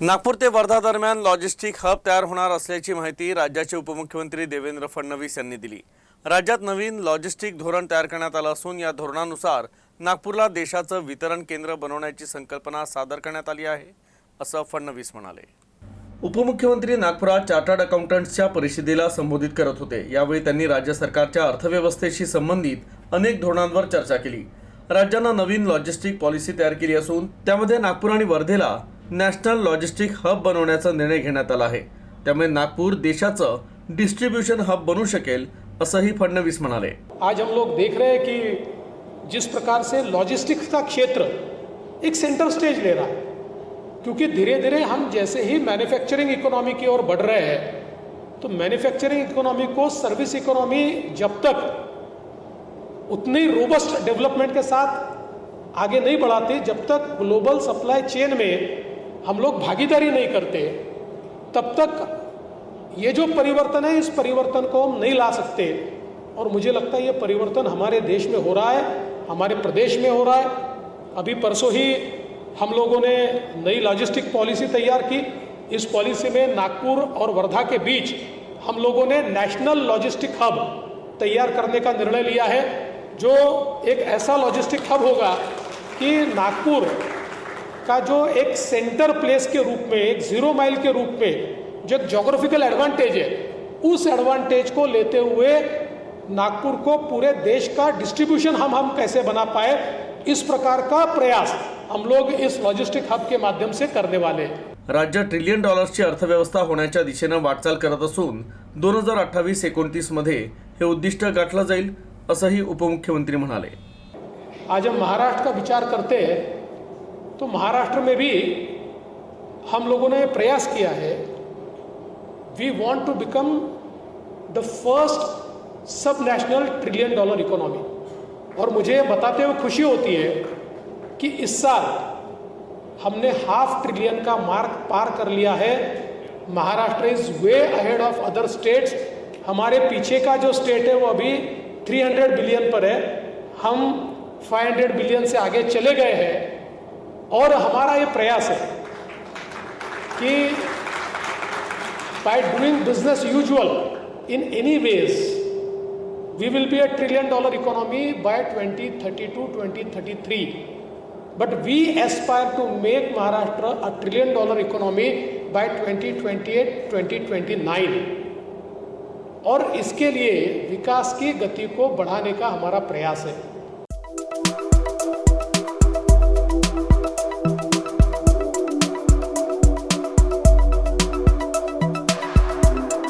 नागपूर ते वर्धा दरम्यान logistic hub तयार होणार असल्याची माहिती राज्याचे उपमुख्यमंत्री देवेंद्र फडणवीस यांनी दिली। राज्यात नवीन लॉजिस्टिक धोरण तयार करण्यात आलं असून या धोरणानुसार नागपूरला देशाचं वितरण केंद्र बनवण्याची संकल्पना सादर करण्यात आली आहे, असं फडणवीस म्हणाले। उपमुख्यमंत्री नागपुरात चार्टर्ड अकाउंटंट्सच्या परिषदेला संबोधित करत होते। यावेळी त्यांनी राज्य सरकारच्या अर्थव्यवस्थेशी संबंधित अनेक धोरणांवर चर्चा केली। राज्यानं नवीन लॉजिस्टिक पॉलिसी तयार केली असून त्यामध्ये नागपूर आणि वर्धेला नॅशनल लॉजिस्टिक हब बनवण्याचा निर्णय घेण्यात आला आहे। त्यामुळे नागपूर देशाचं डिस्ट्रीब्यूशन हब बनू शकेल, असंही फडणवीस म्हणाले। आज हम लोग देख रहे हैं कि जिस प्रकार से लॉजिस्टिक्स का क्षेत्र एक सेंटर स्टेज ले रहा है, क्योंकि धीरे धीरे हम जैसे ही मैन्युफैक्चरिंग इकोनॉमी की ओर बढ़ रहे हैं, तो मैन्युफैक्चरिंग इकोनॉमी को सर्विस इकोनॉमी जब तक उतनी रोबस्ट डेवलपमेंट के साथ आगे नहीं बढ़ाते, जब तक ग्लोबल सप्लाई चेन में हम लोग भागीदारी नहीं करते, तब तक ये जो परिवर्तन है, इस परिवर्तन को हम नहीं ला सकते। और मुझे लगता है ये परिवर्तन हमारे देश में हो रहा है, हमारे प्रदेश में हो रहा है। अभी परसों ही हम लोगों ने नई लॉजिस्टिक पॉलिसी तैयार की। इस पॉलिसी में नागपुर और वर्धा के बीच हम लोगों ने नेशनल लॉजिस्टिक हब तैयार करने का निर्णय लिया है, जो एक ऐसा लॉजिस्टिक हब होगा कि नागपुर का जो एक सेंटर प्लेस के रूप में, एक जीरो माइल के रूप में जो ज्योग्राफिकल एडवांटेज है, उस एडवांटेज को लेते हुए नागपुर को पूरे देश का डिस्ट्रीब्यूशन हम कैसे बना पाए, इस प्रकार का प्रयास हम लोग इस लॉजिस्टिक हब के माध्यम से करने वाले हैं। राज्य $1 ट्रिलियन ची अर्थव्यवस्था होण्याच्या दिशेने वाटचाल करत असून 2028-29 मध्ये हे उद्दिष्ट गाठलं जाईल, असंही उपमुख्यमंत्री म्हणाले। आज हम महाराष्ट्र का विचार करते हैं तो महाराष्ट्र में भी हम लोगों ने प्रयास किया है। We want to become the first sub national $1 trillion economy. और मुझे बताते हुए खुशी होती है कि इस साल हमने $500 बिलियन का मार्क पार कर लिया है। Maharashtra is way ahead of other states. हमारे पीछे का जो स्टेट है वो अभी 300 बिलियन पर है, हम 500 बिलियन से आगे चले गए हैं। और हमारा ये प्रयास है कि by doing business usual in any ways we will be a $1 trillion economy by 2032-2033, but we aspire to make Maharashtra a $1 trillion economy by 2028-2029। और इसके लिए विकास की गति को बढ़ाने का हमारा प्रयास है।